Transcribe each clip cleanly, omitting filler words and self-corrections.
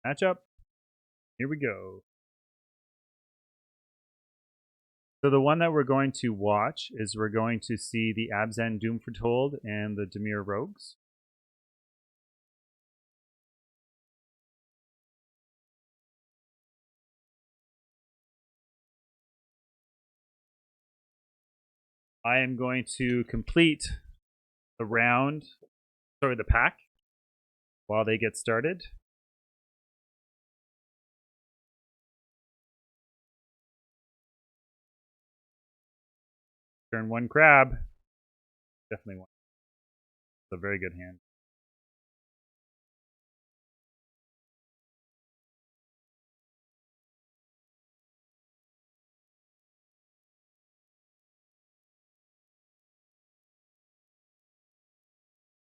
matchup. Here we go. So the one that we're going to watch is we're going to see the Abzan Doom Foretold and the Dimir Rogues. I am going to complete the round, sorry, the pack while they get started. Turn 1 crab. Definitely one. It's a very good hand.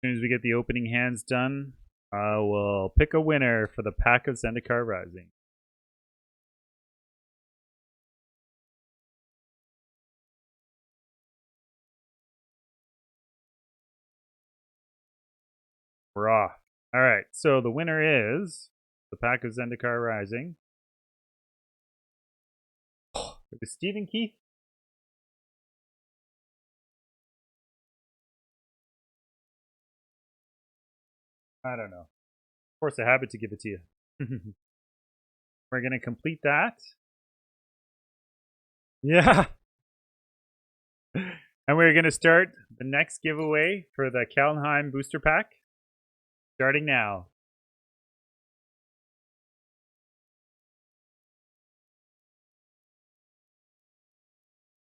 As soon as we get the opening hands done, I will pick a winner for the pack of Zendikar Rising. We're off. All right, so the winner is the pack of Zendikar Rising. It was Stephen Keith. I don't know. Force a habit to give it to you. We're going to complete that. Yeah. And we're going to start the next giveaway for the Kalnheim booster pack. Starting now.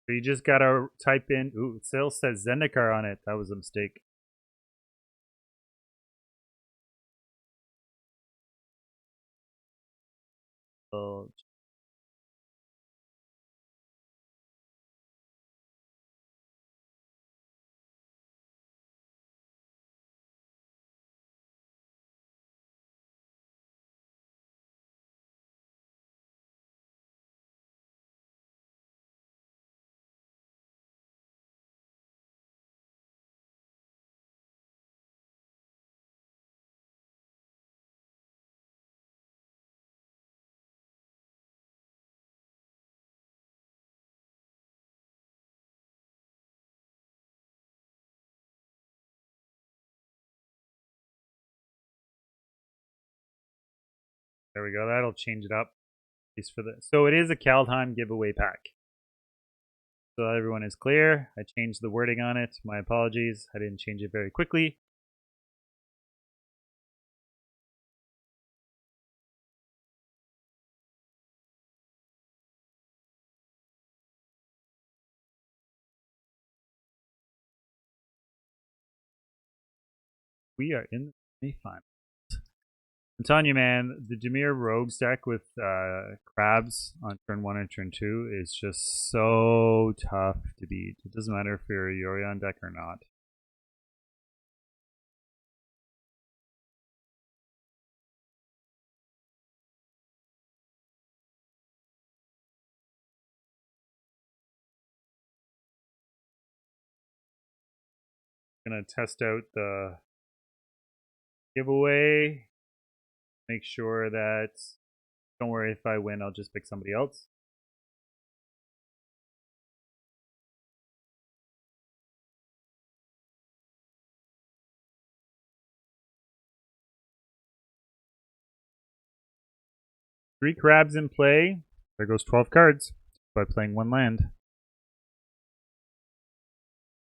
So you just got to type in, ooh, it still says Zendikar on it. That was a mistake. So there we go. That'll change it up. At least for the, so it is a Kaldheim giveaway pack. So everyone is clear. I changed the wording on it. My apologies. I didn't change it very quickly. We are in the semifinals. I'm telling you, man, the Dimir Rogues deck with crabs on turn 1 and turn 2 is just so tough to beat. It doesn't matter if you're a Yorion deck or not. Gonna test out the giveaway. Make sure that, don't worry, if I win, I'll just pick somebody else. Three crabs in play. There goes 12 cards by playing one land.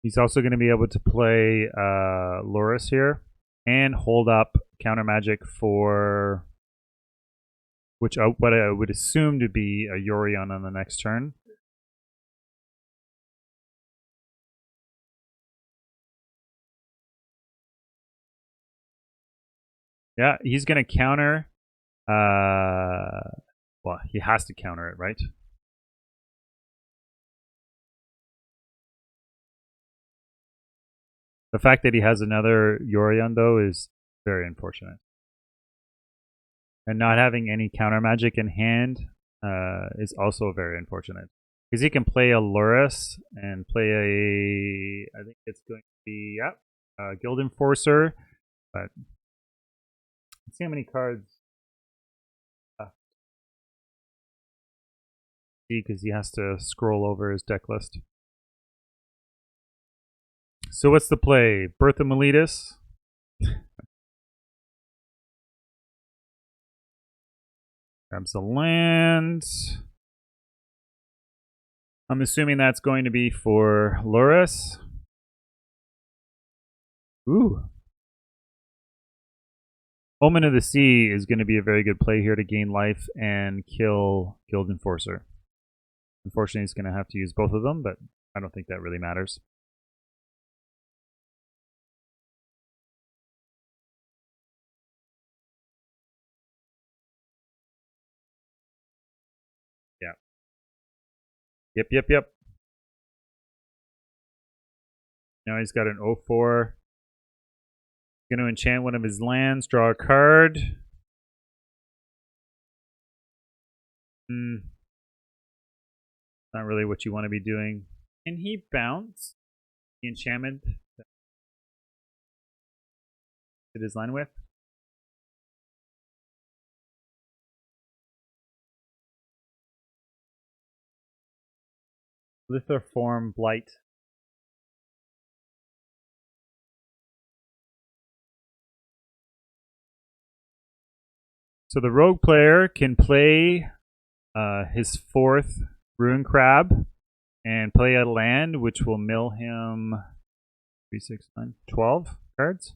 He's also going to be able to play Loris here and hold up counter magic for what I would assume to be a Yorion on the next turn. Yeah, he's going to counter. Well, he has to counter it, right? The fact that he has another Yorion, though, is very unfortunate. And not having any counter magic in hand is also very unfortunate. Because he can play a Loris and play a, I think it's going to be, yeah, Guild Enforcer. But let's see how many cards see because he has to scroll over his deck list. So what's the play? Bertha Miletus. Grabs a land. I'm assuming that's going to be for Loris. Ooh. Omen of the Sea is going to be a very good play here to gain life and kill Guild Enforcer. Unfortunately, he's going to have to use both of them, but I don't think that really matters. Yeah. Yep. Now he's got an 0-4. Going to enchant one of his lands, draw a card. Not really what you want to be doing. Can he bounce the enchantment that did his line with? Lithoform Blight. So the rogue player can play his 4th Ruin Crab and play a land, which will mill him 3, 6, 9, 12 cards.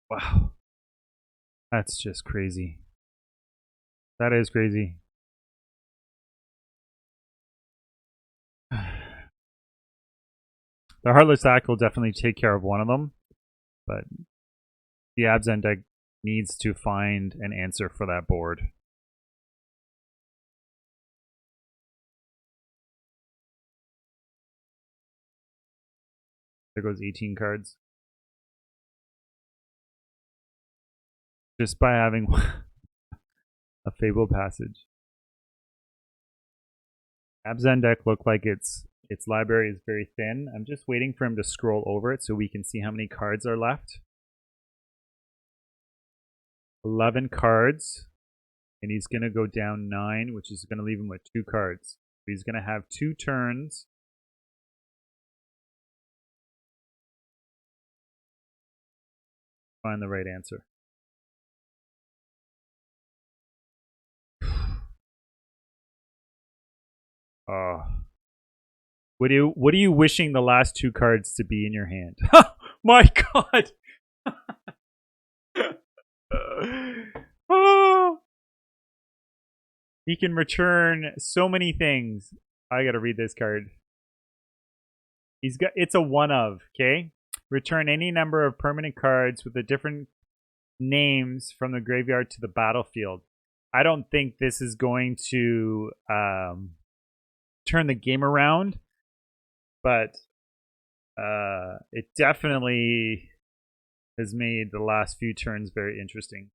Wow. That's just crazy. That is crazy. The Heartless Act will definitely take care of one of them, but the Abzan deck needs to find an answer for that board. There goes 18 cards. Just by having a Fable Passage. Abzan deck looked like its library is very thin. I'm just waiting for him to scroll over it so we can see how many cards are left. 11 cards, and he's going to go down 9, which is going to leave him with 2 cards. He's going to have 2 turns. Find the right answer. Oh. What are you wishing the last 2 cards to be in your hand? My God. Oh. He can return so many things. I gotta read this card. It's a one of, okay? Return any number of permanent cards with the different names from the graveyard to the battlefield. I don't think this is going to turn the game around, but it definitely has made the last few turns very interesting.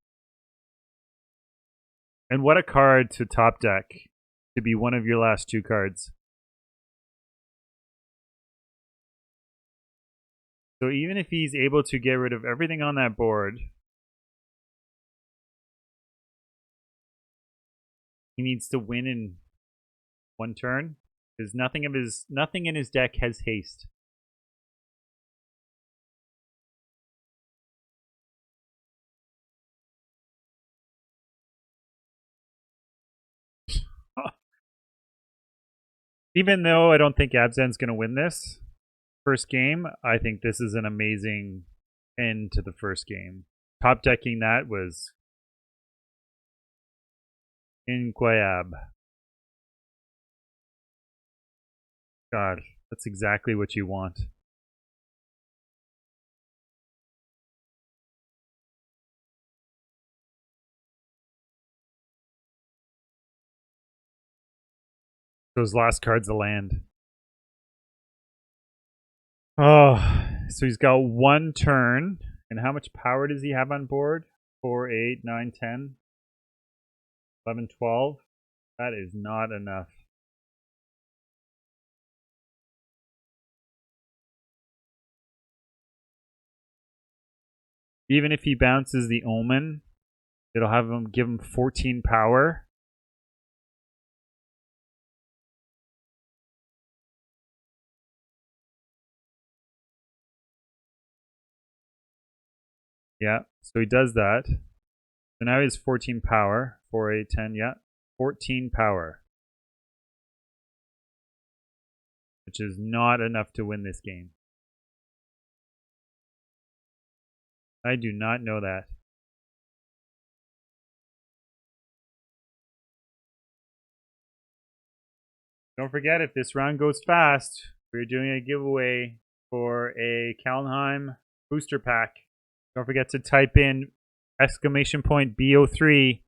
And what a card to top deck to be one of your last 2 cards. So even if he's able to get rid of everything on that board, he needs to win in 1 turn. Because nothing in his deck has haste. Even though I don't think Abzan's going to win this first game, I think this is an amazing end to the first game. Top decking that was incroyable. God, that's exactly what you want. Those last cards of land. Oh, so he's got 1 turn. And how much power does he have on board? 4, 8, 9, 10, 11, 12. That is not enough. Even if he bounces the Omen, It'll have him give him 14 power. Yeah, so he does that. So now he has 14 power. 4, 8, 10, yeah. 14 power. Which is not enough to win this game. I do not know that. Don't forget, if this round goes fast, we're doing a giveaway for a Kalnheim booster pack. Don't forget to type in exclamation point BO3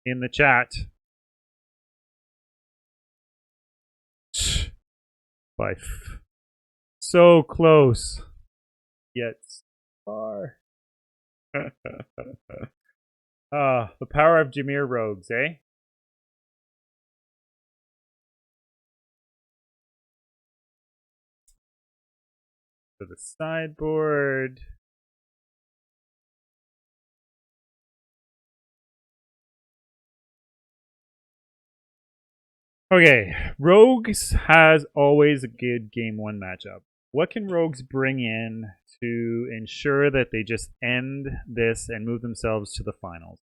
in the chat. Life. So close, yet far. The power of Jameer rogues, eh? To the sideboard. Okay, Rogues has always a good game one matchup. What can Rogues bring in to ensure that they just end this and move themselves to the finals?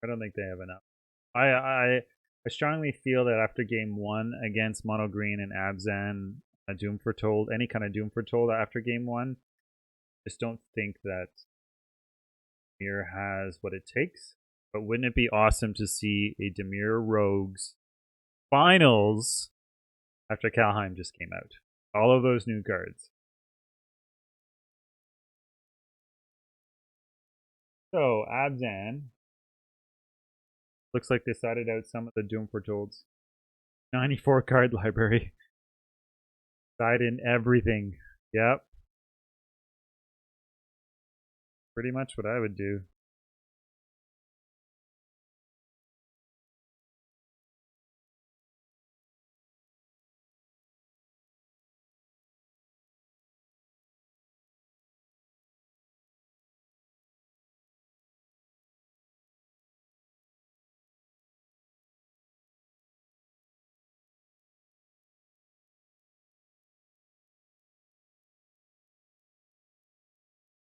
I don't think they have enough. I strongly feel that after game one against Mono Green and Abzan, Doom Foretold, any kind of Doom Foretold after game one, just don't think that Demir has what it takes. But wouldn't it be awesome to see a Demir Rogues finals after Kalheim just came out? All of those new cards. So, Abzan looks like they sorted out some of the Doom Foretolds. 94 card library. Side in everything. Yep. Pretty much what I would do.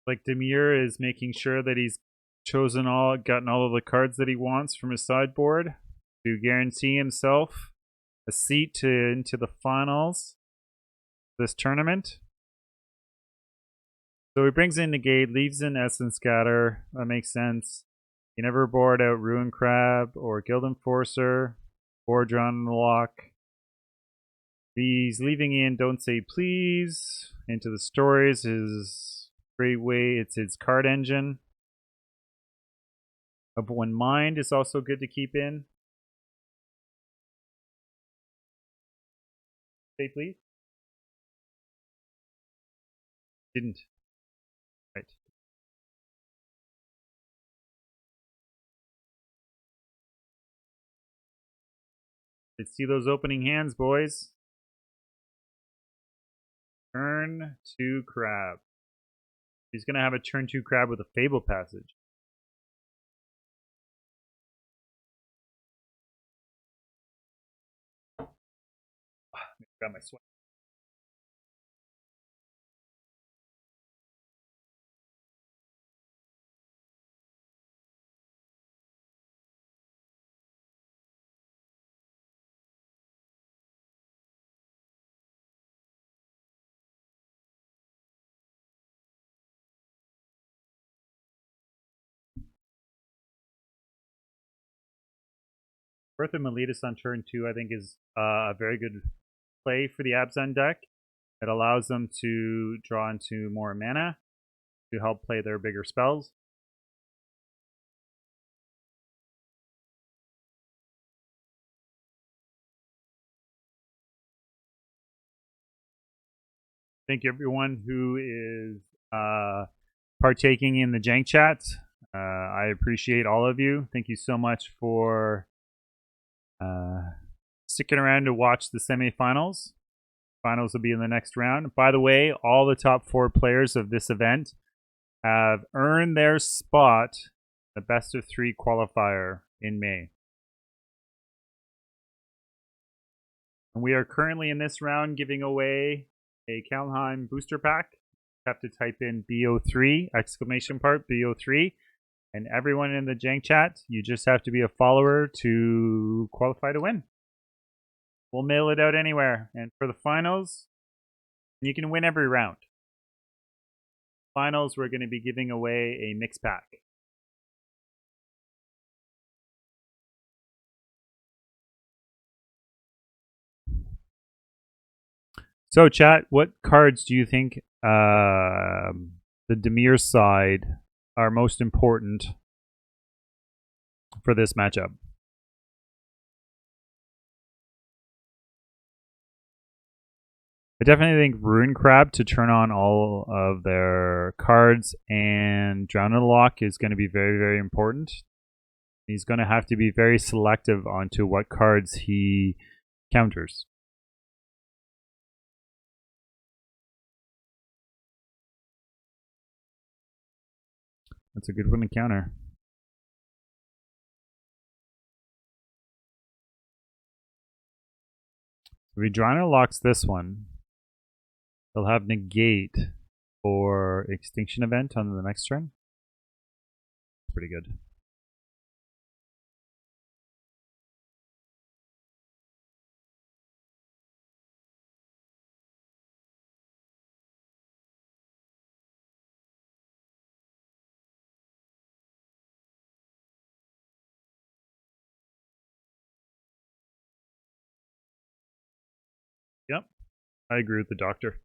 Like Demir is making sure that he's gotten all of the cards that he wants from his sideboard to guarantee himself a seat into the finals this tournament. So he brings in Negate, leaves in Essence Scatter. That makes sense. He never board out Ruin Crab or Guild Enforcer or Drawn the Lock. He's leaving in Don't Say Please into the stories. His great way, it's his card engine. But when Mind is also good to keep in. Say please. Didn't. Right. Let's see those opening hands, boys. Turn 2 Crab. He's going to have a turn 2 Crab with a Fable Passage. Got my sweat. Birth of Meletus on turn 2, I think, is a very good play for the Abzan deck. It allows them to draw into more mana to help play their bigger spells. Thank you, everyone who is partaking in the Jank chat. I appreciate all of you. Thank you so much for sticking around to watch the semifinals. Finals will be in the next round. By the way, all the top 4 players of this event have earned their spot the best of 3 qualifier in May. And we are currently in this round giving away a Kalheim booster pack. You have to type in BO3 exclamation part BO3, and everyone in the Jank chat, you just have to be a follower to qualify to win. We'll mail it out anywhere. And for the finals, you can win every round. Finals, we're going to be giving away a mix pack. So, chat, what cards do you think the Demir side are most important for this matchup? I definitely think Rune Crab to turn on all of their cards, and Drowned Lock is going to be very, very important. He's going to have to be very selective onto what cards he counters. That's a good one to counter. If he Drowned Locks this one, he'll have negate for Extinction Event on the next turn. Pretty good. Yep, I agree with the doctor.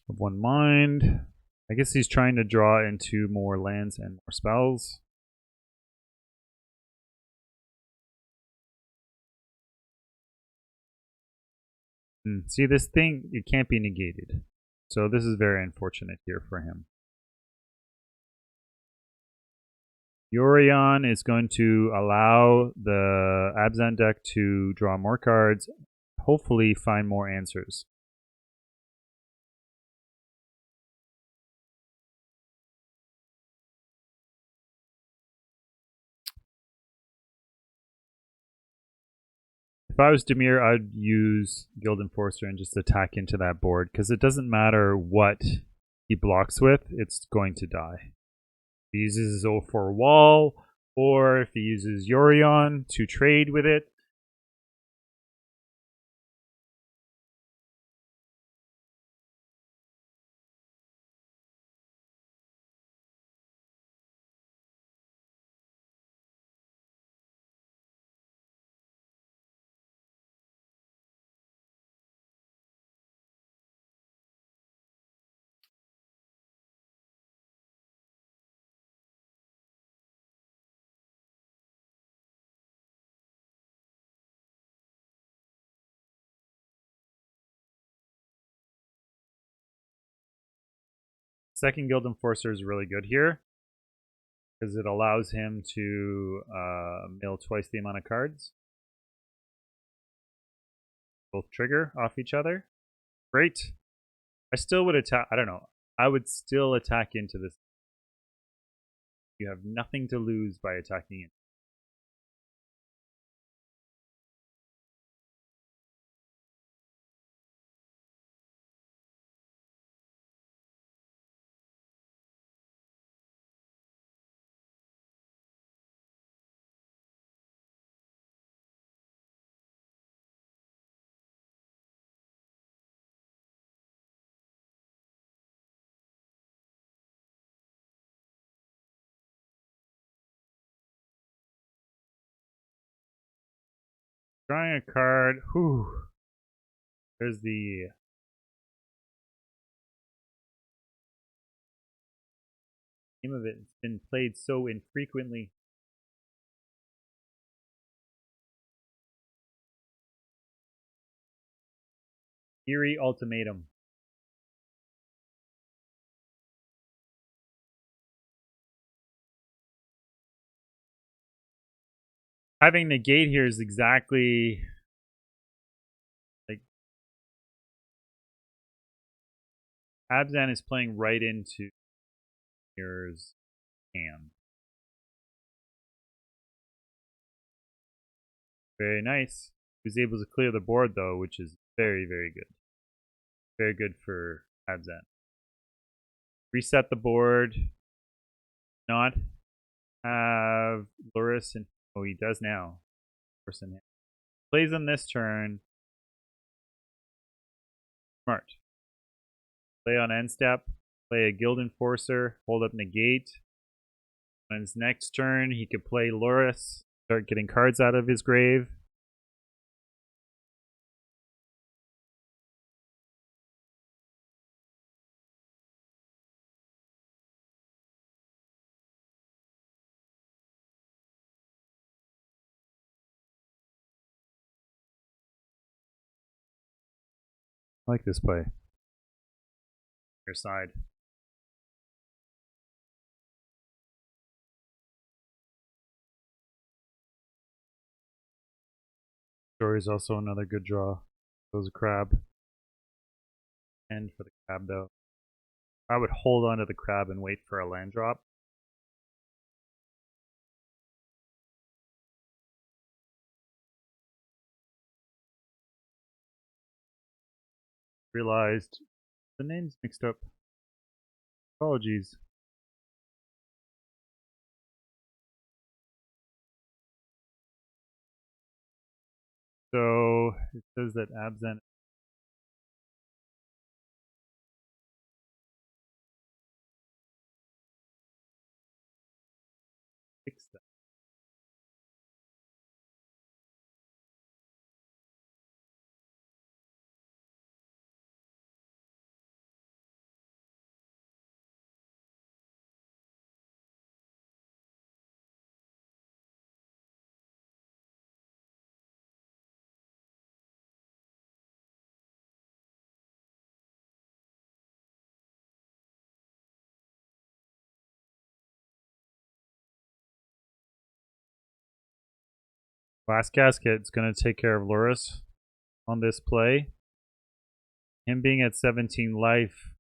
Of one mind. I guess he's trying to draw into more lands and more spells. See, this thing, it can't be negated. So this is very unfortunate here for him. Yorion is going to allow the Abzan deck to draw more cards, hopefully find more answers. If I was Demir, I'd use Guild Enforcer and just attack into that board, because it doesn't matter what he blocks with, it's going to die. If he uses his 0-4 wall, or if he uses Yorion to trade with it. Second Guild Enforcer is really good here, because it allows him to mill twice the amount of cards. Both trigger off each other. Great. I still would attack. I don't know. I would still attack into this. You have nothing to lose by attacking it. Drawing a card. Whew. There's the name of it. It's been played so infrequently. Eerie Ultimatum. Having negate here is exactly like Abzan is playing right into Mir's hand. Very nice. He was able to clear the board though, which is very, very good. Very good for Abzan. Reset the board. Not have Loris and oh, he does now. Person plays on this turn. Smart. Play on end step. Play a Guild Enforcer. Hold up negate. On his next turn, he could play Loris. Start getting cards out of his grave. I like this play. Your side. Story is also another good draw. Those a crab. And for the crab though. I would hold on to the crab and wait for a land drop. Realized the name's mixed up. Apologies. So it says that Abzan fixed that. Last Casket's going to take care of Loris on this play. Him being at 17 life,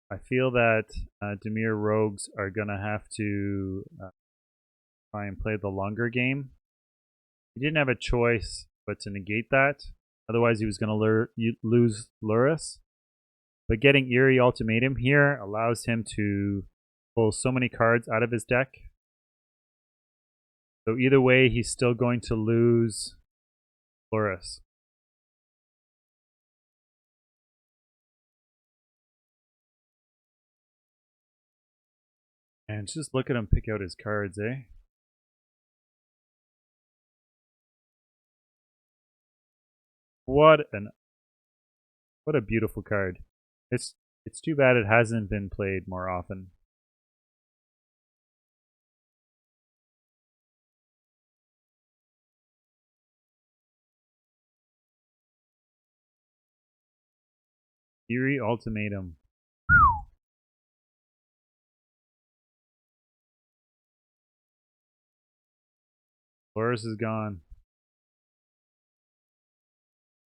I feel that Dimir Rogues are going to have to try and play the longer game. He didn't have a choice but to negate that. Otherwise, he was going to lose Loris. But getting Eerie Ultimatum here allows him to pull so many cards out of his deck. So either way, he's still going to lose Loris. And just look at him pick out his cards, eh? What a beautiful card. It's too bad it hasn't been played more often. Eerie Ultimatum. Loris is gone.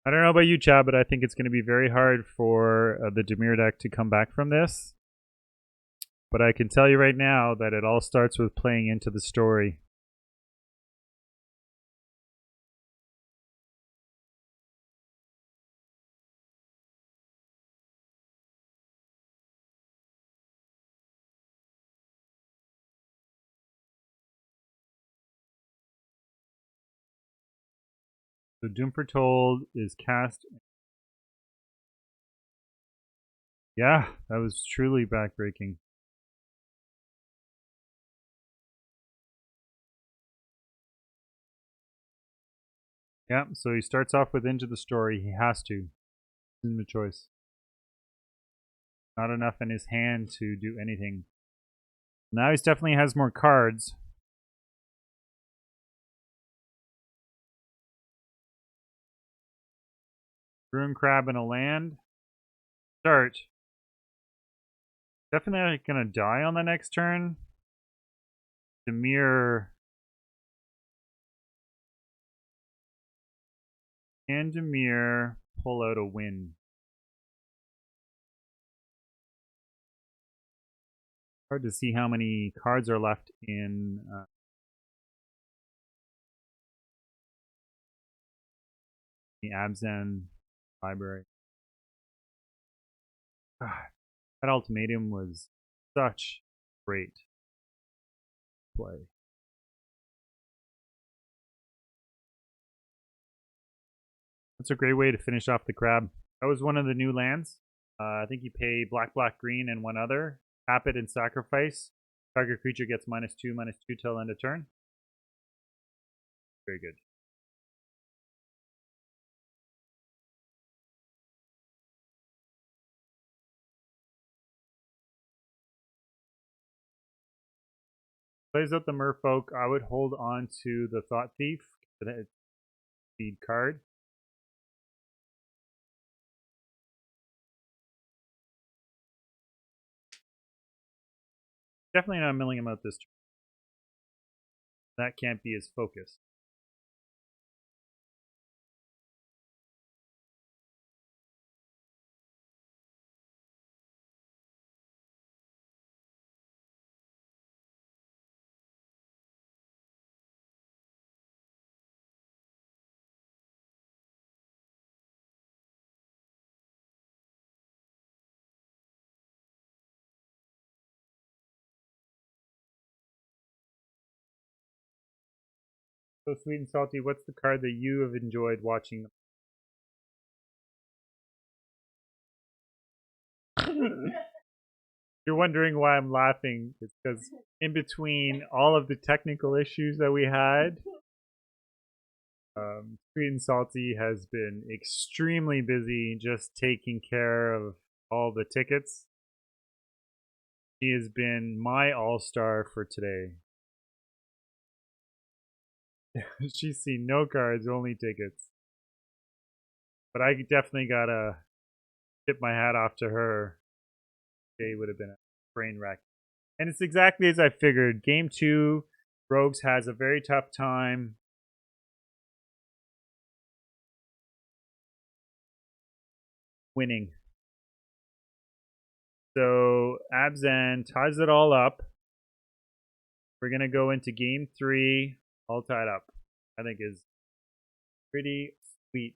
I don't know about you, Chad, but I think it's going to be very hard for the Dimir deck to come back from this. But I can tell you right now that it all starts with playing into the story. So Doom Foretold is cast. Yeah, that was truly backbreaking. Yeah, so he starts off with Into the Story. He has to. Isn't a choice. Not enough in his hand to do anything. Now he definitely has more cards. Ruin Crab and a land. Start. Definitely gonna die on the next turn. Dimir. Can Dimir pull out a win? Hard to see how many cards are left in the Abzan library. God, that ultimatum was such great play. That's a great way to finish off the crab. That was one of the new lands. I think you pay black, black, green, and one other. Tap it and sacrifice. Target creature gets -2/-2 till end of turn. Very good. Plays out the Merfolk. I would hold on to the Thought Thief. It's speed card. Definitely not milling him out this turn. That can't be his focus. So Sweet and Salty, what's the card that you have enjoyed watching? You're wondering why I'm laughing. It's because in between all of the technical issues that we had, Sweet and Salty has been extremely busy just taking care of all the tickets. She has been my all-star for today. She's seen no cards, only tickets. But I definitely gotta tip my hat off to her. Today would have been a brain wreck. And it's exactly as I figured. Game 2, Rogues has a very tough time winning. So Abzan ties it all up. We're going to go into game 3 all tied up. I think is pretty sweet.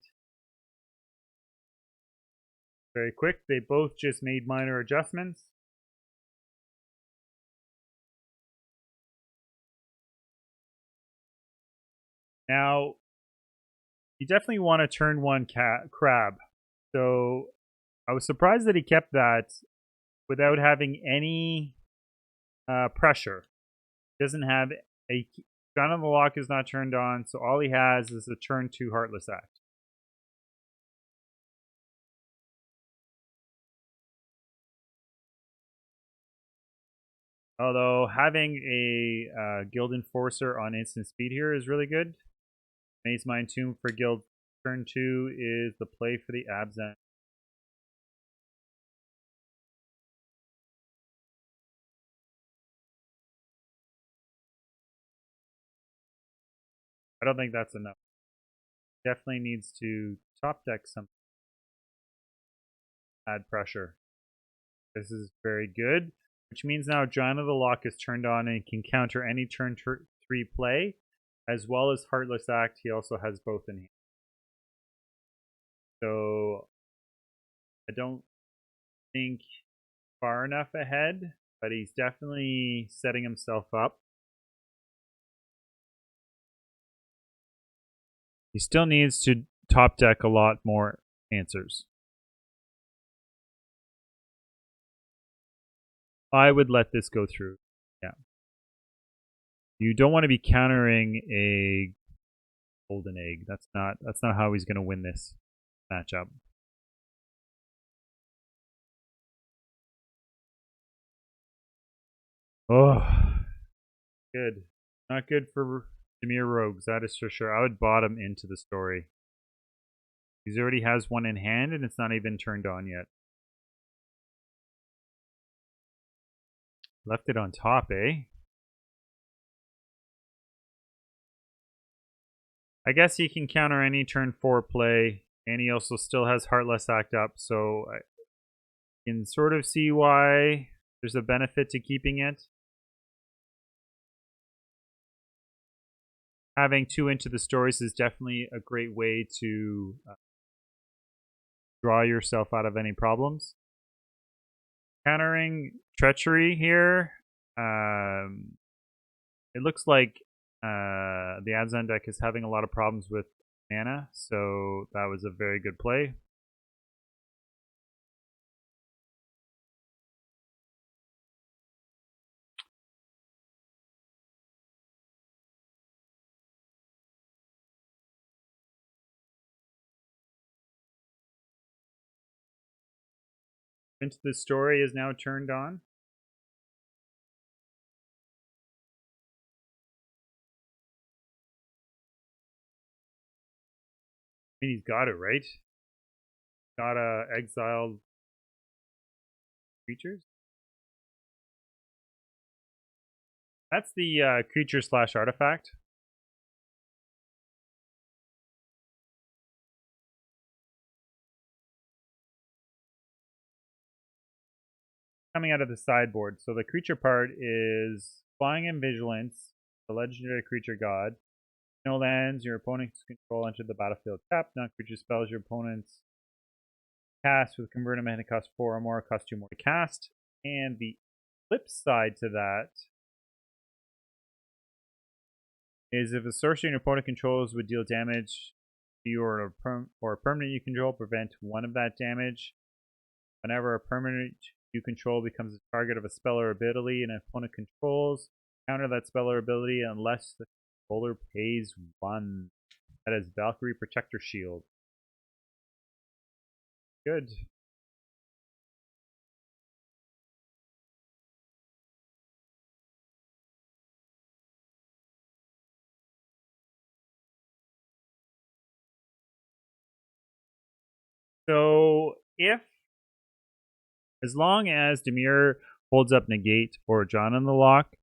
Very quick. They both just made minor adjustments. Now, you definitely want to turn 1 crab. So I was surprised that he kept that without having any pressure. Doesn't have a Gun on the Lock is not turned on, so all he has is a turn 2 Heartless Act. Although having a Guild Enforcer on instant speed here is really good. Maze Mind Tomb for Guild turn 2 is the play for the Abzan. I don't think that's enough. Definitely needs to top deck something. Add pressure. This is very good, which means now Giant of the Lock is turned on and can counter any turn 3 play, as well as Heartless Act. He also has both in hand. So I don't think far enough ahead, but he's definitely setting himself up. He still needs to top deck a lot more answers. I would let this go through. Yeah. You don't want to be countering a golden egg. That's not how he's going to win this matchup. Oh, good. Not good for Jameer Rogues, that is for sure. I would bottom into the story. He already has one in hand and it's not even turned on yet. Left it on top, eh? I guess he can counter any turn 4 play, and he also still has Heartless Act up, so I can sort of see why There's a benefit to keeping it. Having 2 into the stories is definitely a great way to draw yourself out of any problems. Countering treachery here. It looks like the Adzan deck is having a lot of problems with mana, so that was a very good play. Into the story is now turned on. I mean, he's got it, right? Got exiled creatures. That's the creature / artifact. Coming out of the sideboard. So the creature part is Flying and Vigilance, the legendary creature god. No lands your opponents control enter the battlefield tapped. Non-creature spells your opponents cast with converted mana cost 4 or more, cost 2 more to cast. And the flip side to that is if a sorcery your opponent controls would deal damage to you or a permanent you control, prevent 1 of that damage. Whenever a permanent you control becomes the target of a spell or ability and an opponent controls, counter that spell or ability unless the controller pays 1. That is Valkyrie Protector Shield. Good. So if, as long as Dimir holds up Negate or John in the lock,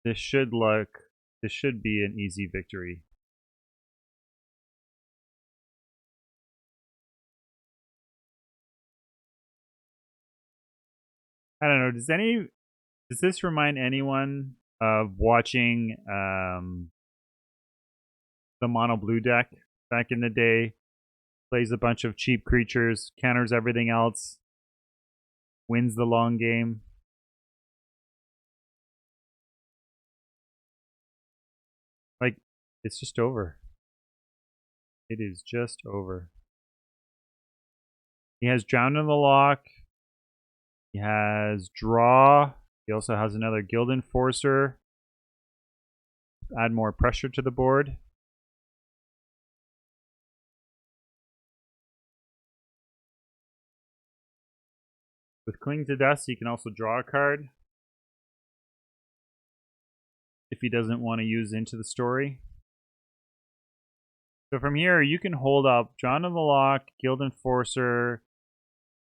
this should be an easy victory. I don't know. Does this remind anyone of watching the mono blue deck back in the day? Plays a bunch of cheap creatures, counters everything else, wins the long game. Like, it's just over. It is just over. He has Drowned in the Lock. He has Draw. He also has another Guild Enforcer. Add more pressure to the board. With Cling to Dust, he can also draw a card if he doesn't want to use Into the Story. So from here, you can hold up Drowned in the Lock, Guild Enforcer,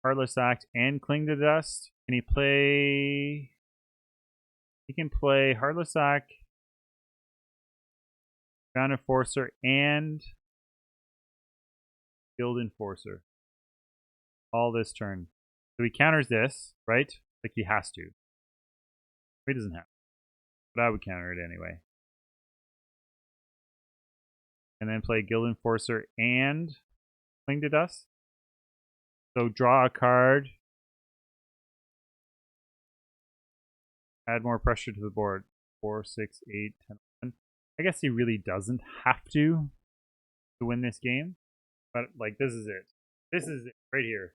Heartless Act, and Cling to Dust. Can he play? He can play Heartless Act, Drowned Enforcer, and Guild Enforcer. All this turn. So he counters this, right? Like he has to. He doesn't have to. But I would counter it anyway. And then play Guild Enforcer and Cling to Dust. So draw a card. Add more pressure to the board. 4, 6, 8, 10, 11. I guess he really doesn't have to win this game. But like this is it. This is it right here.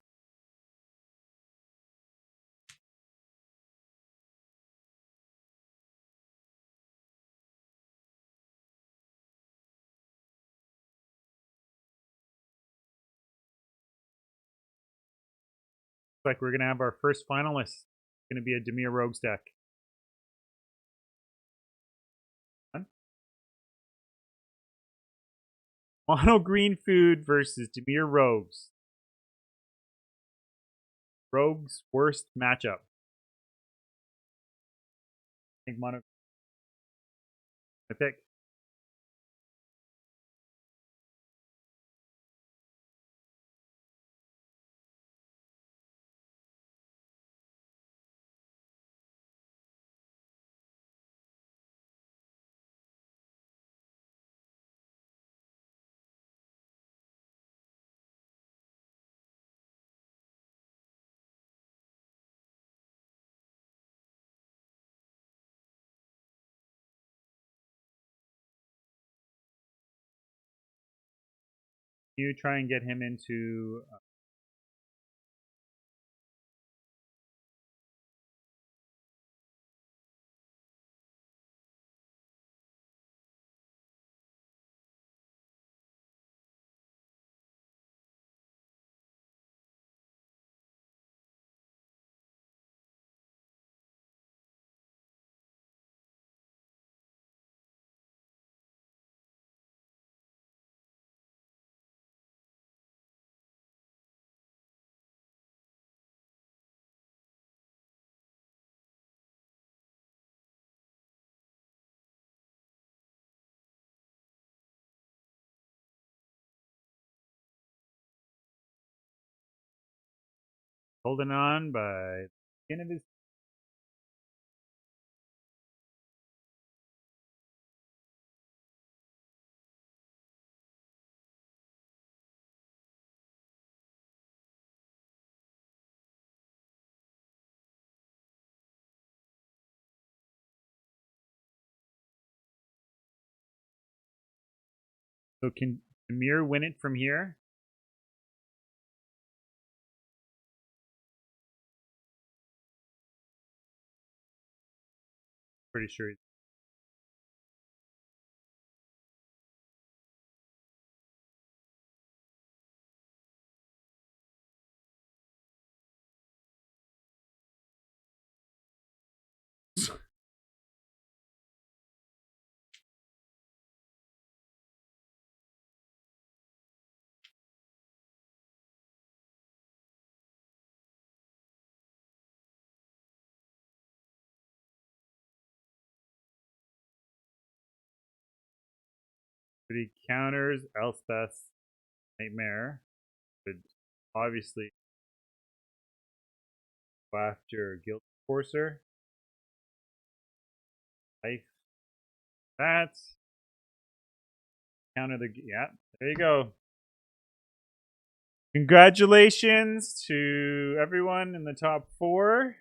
Like we're gonna have our first finalist. It's gonna be a Dimir Rogues deck. Mono green food versus Dimir Rogues. Rogues' worst matchup. I think mono. I pick. You try and get him into holding on by the skin of his. So can Demir win it from here? Pretty sure. But he counters Elspeth's nightmare. Would obviously go after Guild Forcer. Life. That's counter the yeah. There you go. Congratulations to everyone in the top 4.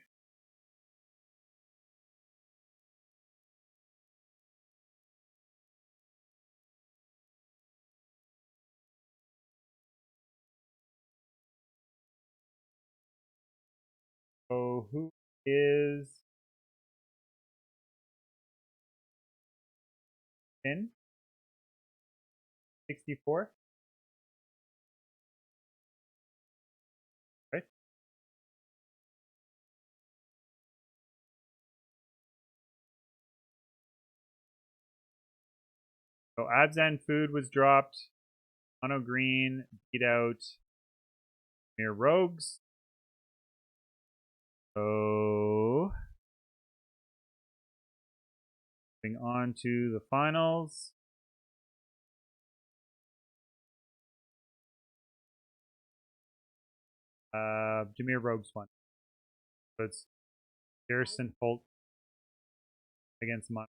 So who is in 64? Right. So Abzan Food was dropped. Mono Green beat out Mere Rogues. So moving on to the finals. Jameer Rogues won. So it's Garrison Holt against Mono.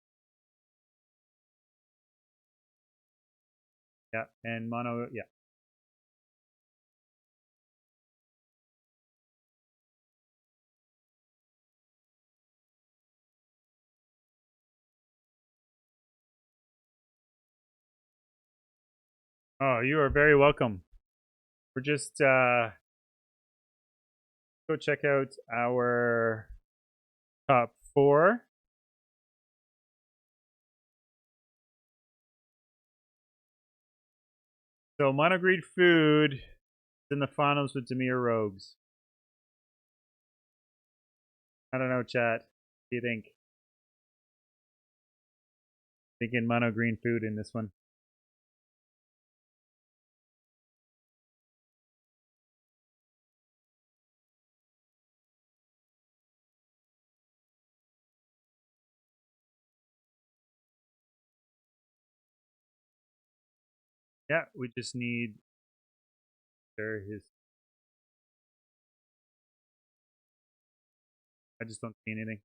Yeah, and Mono, yeah. Oh, you are very welcome. We're just go check out our top 4. So Monogreed Food is in the finals with Demir Rogues. I don't know, chat. What do you think? Thinking Mono Green Food in this one. Yeah, we just need share his. I just don't see anything.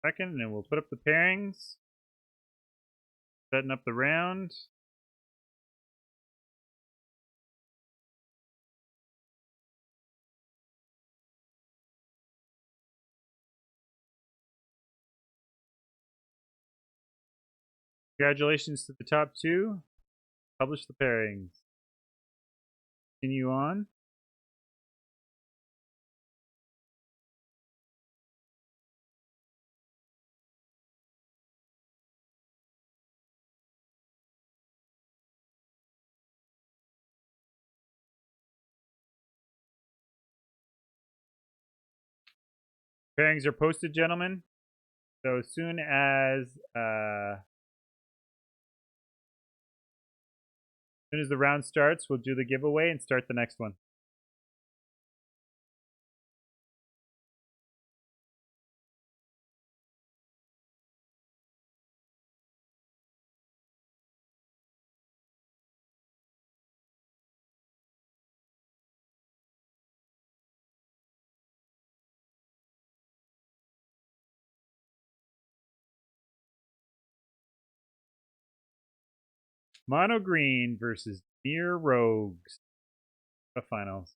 Second, and we'll put up the pairings. Setting up the round. Congratulations to the top two. Publish the pairings. Continue on. Pairings are posted, gentlemen. So as soon as the round starts, we'll do the giveaway and start the next one. Mono Green versus Mere Rogues. The finals.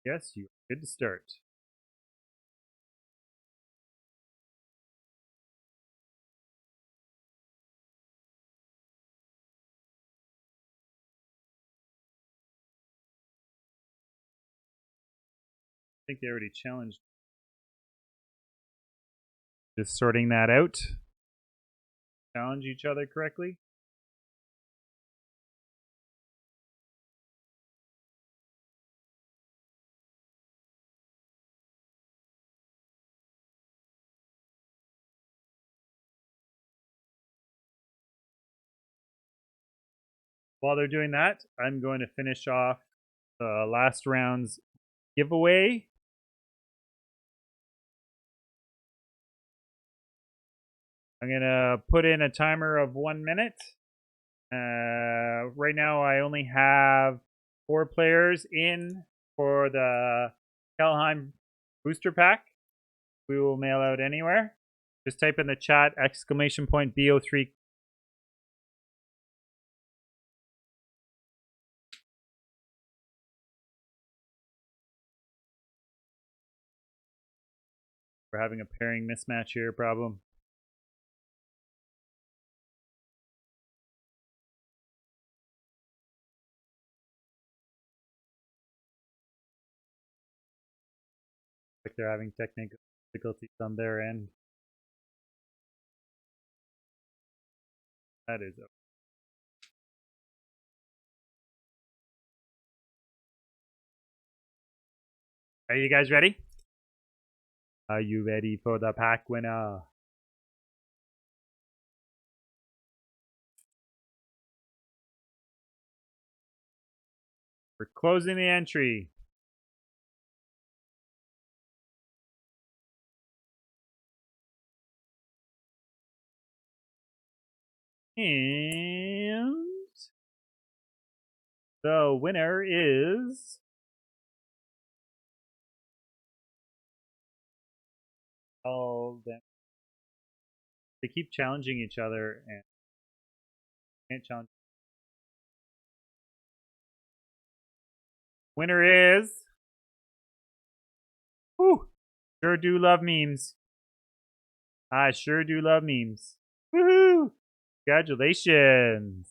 Yes, you are good to start. I think they already challenged. Just sorting that out. Challenge each other correctly. While they're doing that, I'm going to finish off the last round's giveaway. I'm going to put in a timer of 1 minute. Right now, I only have 4 players in for the Kelheim booster pack. We will mail out anywhere. Just type in the chat exclamation point BO3. We're having a pairing mismatch here problem. Like they're having technical difficulties on their end. That is. Are you guys ready? Are you ready for the pack winner? We're closing the entry. And the winner is they keep challenging each other and can't challenge. Winner is whew, sure do love memes. I sure do love memes. Woohoo! Congratulations.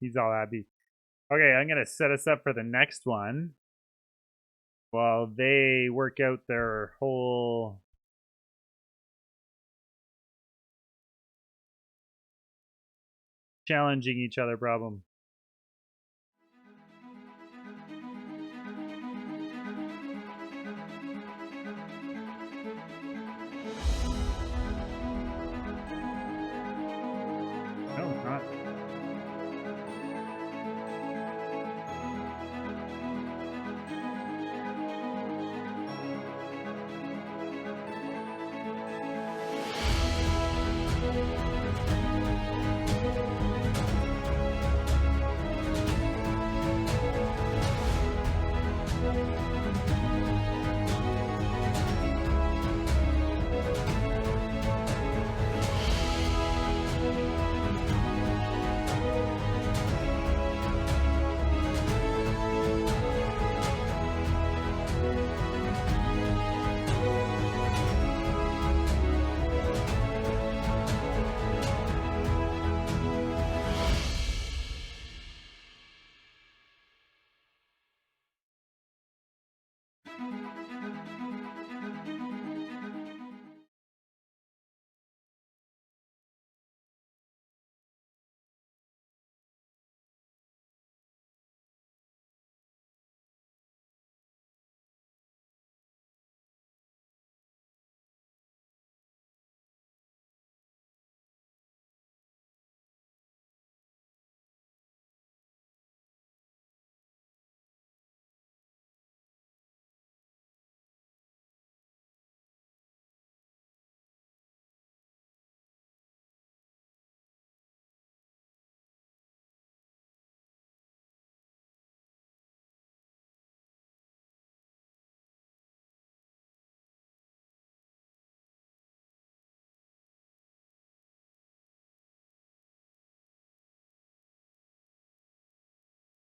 He's all happy. Okay, I'm gonna set us up for the next one. while they work out their whole challenging each other problem. No, it's not.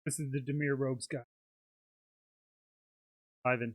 This is the Demir Rogues guy. Ivan.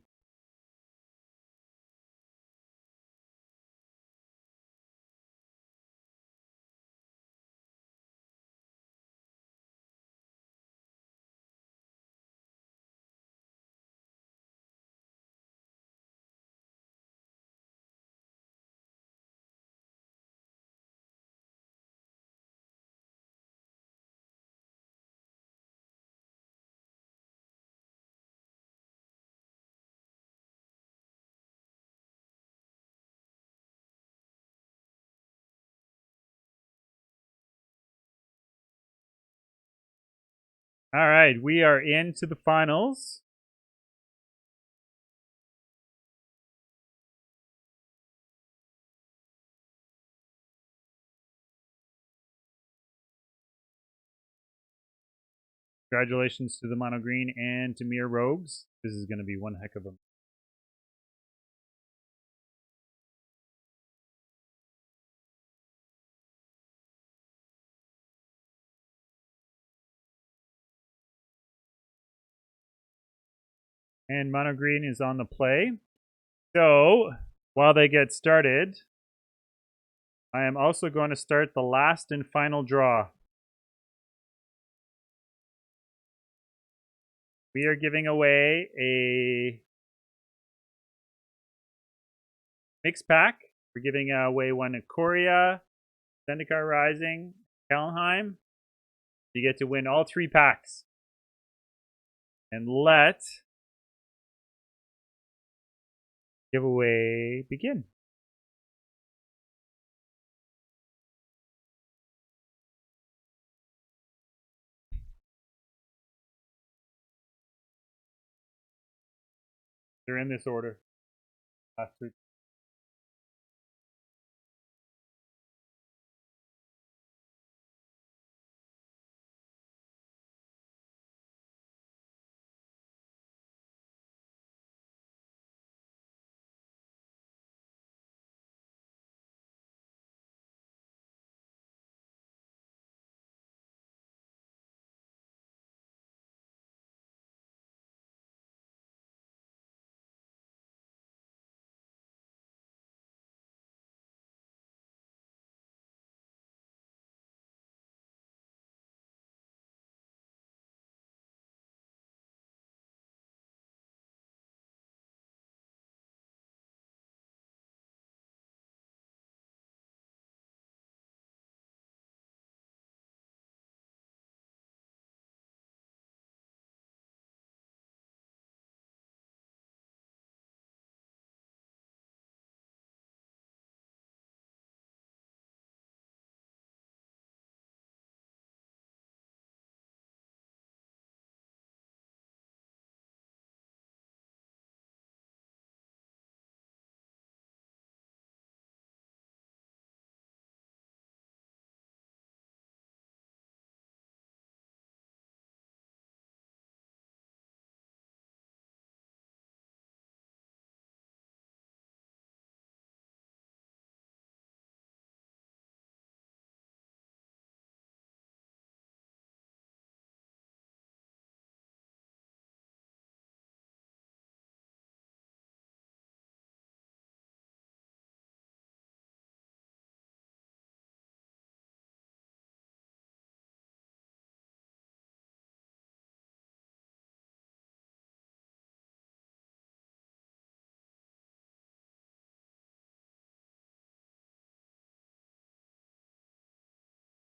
All right, we are into the finals. Congratulations to the Mono Green and to Mir Rogues. This is going to be one heck of a. And Mono Green is on the play. So while they get started, I am also going to start the last and final draw. We are giving away a mixed pack. We're giving away one at Korea, Zendikar Rising, Kallenheim. You get to win all 3 packs. And let giveaway begin. They're in this order. Last 3.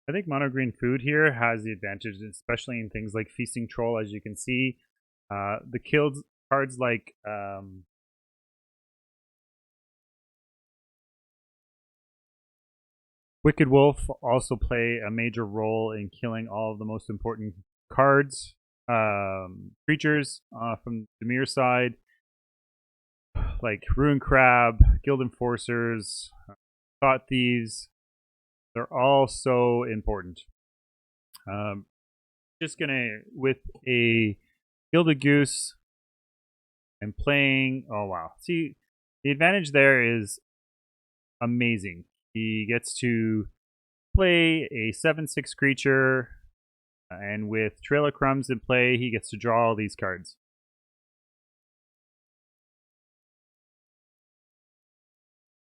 I think mono green food here has the advantage, especially in things like Feasting Troll, as you can see. The killed cards like Wicked Wolf also play a major role in killing all of the most important cards, creatures from Demir's side, like Ruin Crab, Guild Enforcers, Thought Thieves. They're all so important. Just gonna, with a Gilded Goose and playing, oh wow. See, the advantage there is amazing. He gets to play a 7/6 creature, and with Trail of Crumbs in play, he gets to draw all these cards.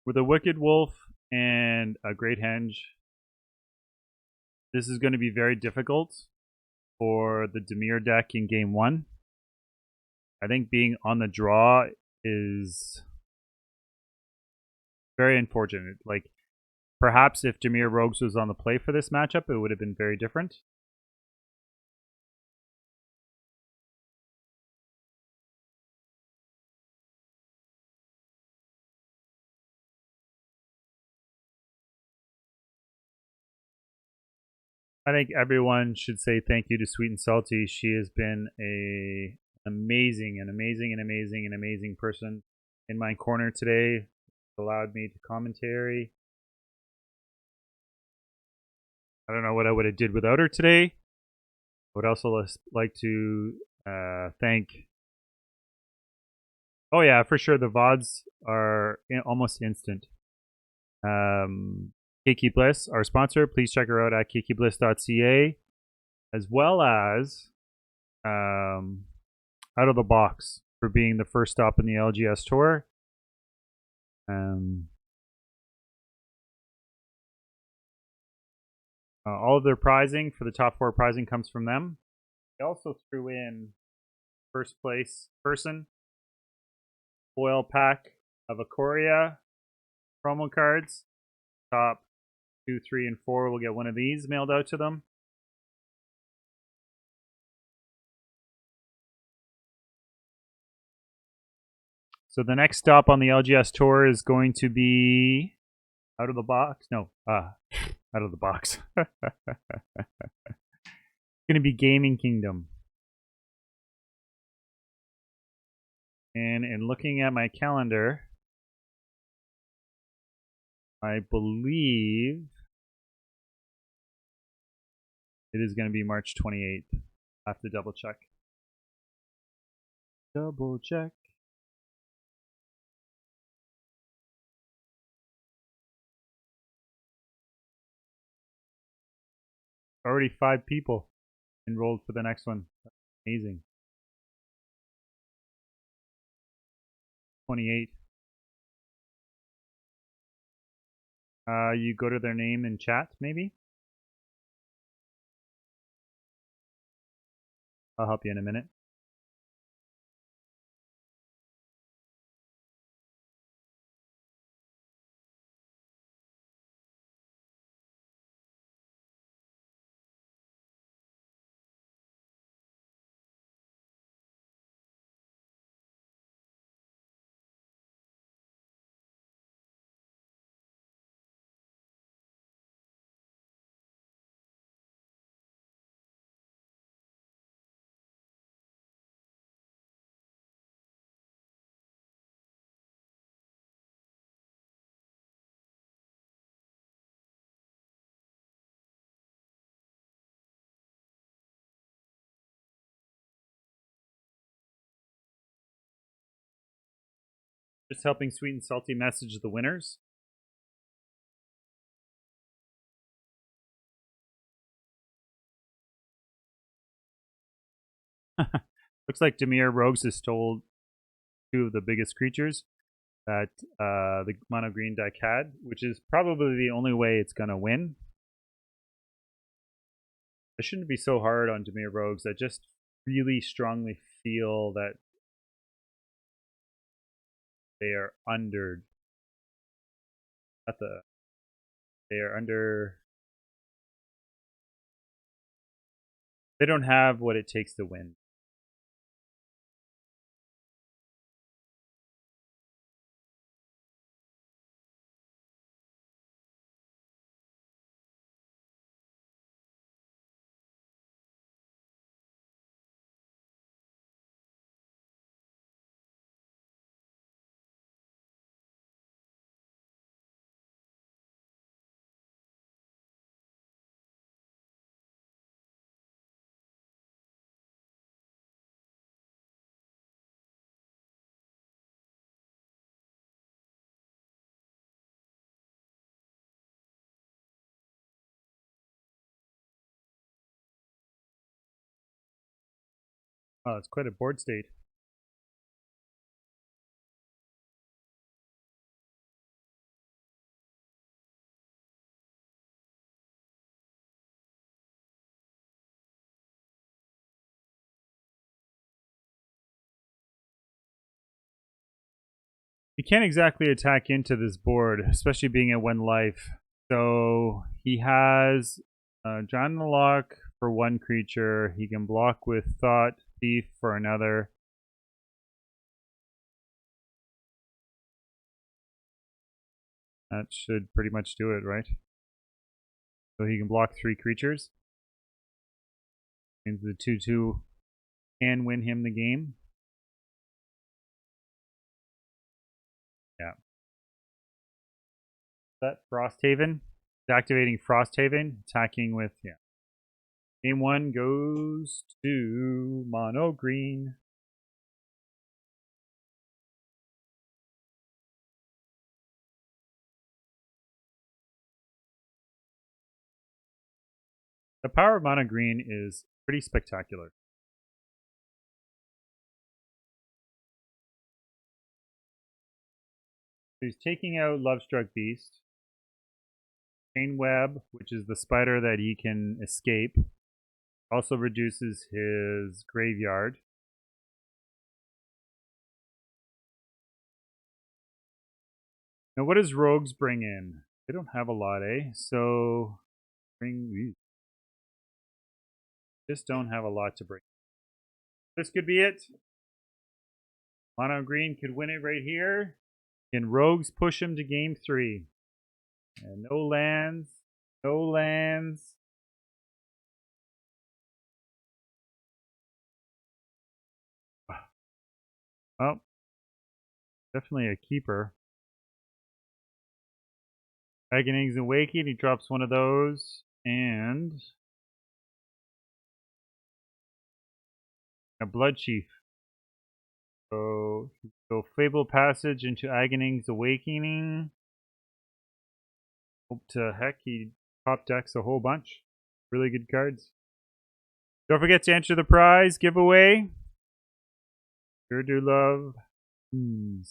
With a Wicked Wolf and a Great Henge, this is going to be very difficult for the Dimir deck in game 1. I think being on the draw is very unfortunate. Like, perhaps if Dimir Rogues was on the play for this matchup, it would have been very different. I think everyone should say thank you to Sweet and Salty. She has been an amazing person in my corner today. Allowed me to commentary. I don't know what I would have did without her today. I would also like to thank. Oh yeah, for sure. The VODs are almost instant. Kiki Bliss, our sponsor. Please check her out at kikibliss.ca, as well as Out of the Box for being the first stop in the LGS Tour. All of their prizing for the top 4 prizing comes from them. They also threw in first place person foil pack of Ikoria promo cards. Top 2, 3, and 4 will get one of these mailed out to them. So the next stop on the LGS Tour is going to be Out of the Box. No, Out of the Box. It's going to be Gaming Kingdom. And in looking at my calendar, I believe it is going to be March 28th. I have to double check. Double check. Already 5 people enrolled for the next one. That's amazing. 28. You go to their name in chat, maybe? I'll help you in a minute. Just helping Sweet and Salty message the winners. Looks like Dimir Rogues has stole 2 of the biggest creatures that the mono green deck had, which is probably the only way it's going to win. It shouldn't be so hard on Dimir Rogues. I just really strongly feel that they are under. They are under They don't have what it takes to win. Oh, it's quite a board state. He can't exactly attack into this board, especially being at 1 life. So he has John the Lock for 1 creature. He can block with Thought Thief for another. That should pretty much do it, right? So he can block 3 creatures. Means the 2/2 can win him the game. Yeah. That Frosthaven. It's activating Frosthaven, attacking with, yeah. Game 1 goes to mono green. The power of mono green is pretty spectacular. He's taking out Lovestruck Beast. Chain Web, which is the spider that he can escape, also reduces his graveyard. Now, what does Rogues bring in? They don't have a lot, eh? So, just don't have a lot to bring. This could be it. Mono Green could win it right here. Can Rogues push him to game 3? And no lands. No lands. Oh, definitely a keeper. Agoning's Awakening. He drops one of those. And a Blood Chief. So Fable Passage into Agoning's Awakening. Hope to heck he top decks a whole bunch. Really good cards. Don't forget to enter the prize giveaway. Sure do love. And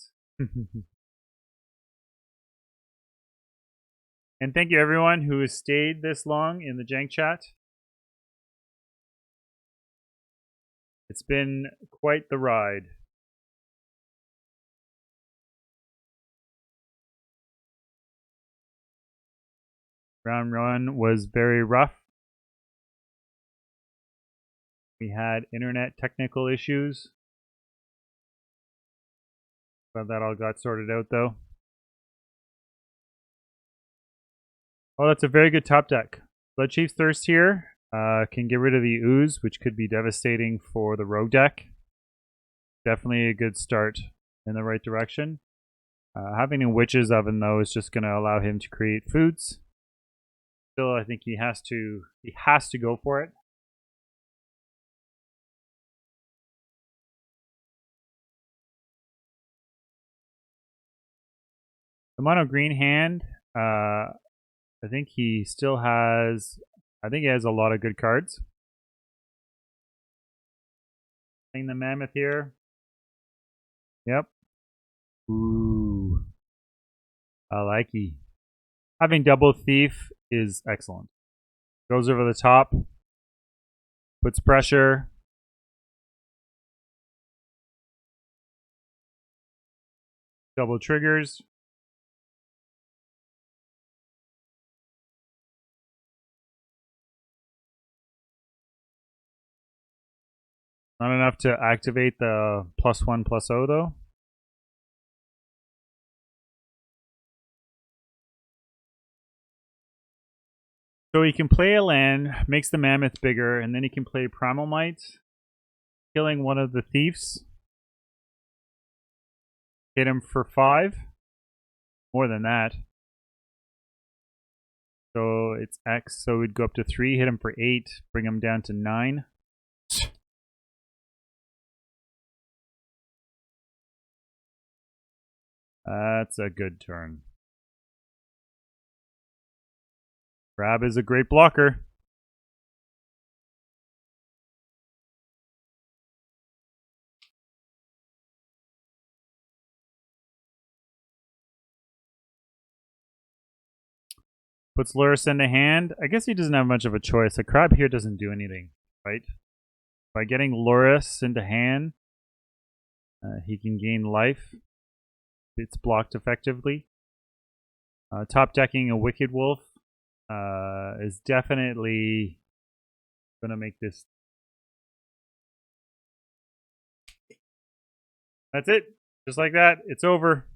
thank you everyone who has stayed this long in the Jank chat. It's been quite the ride. Round 1 was very rough. We had internet technical issues. Glad that all got sorted out though. Oh, that's a very good top deck. Blood Chief's Thirst here can get rid of the Ooze, which could be devastating for the Rogue deck. Definitely a good start in the right direction. Having a Witch's Oven, though, is just going to allow him to create foods. Still, I think he has to go for it. The mono green hand, I think he still has. I think he has a lot of good cards. Playing the Mammoth here. Yep. Ooh. I like it. Having double Thief is excellent. Goes over the top. Puts pressure. Double triggers. Not enough to activate the +1/+0 though. So he can play a land, makes the Mammoth bigger, and then he can play Primal Might, killing one of the Thieves. Hit him for 5. More than that. So it's X, so we'd go up to 3, hit him for 8, bring him down to 9. That's a good turn. Grab is a great blocker. Puts Lurrus into hand. I guess he doesn't have much of a choice. A crab here doesn't do anything, right? By getting Lurrus into hand, he can gain life. It's blocked effectively. Top decking a Wicked Wolf is definitely going to make this. That's it. Just like that, it's over.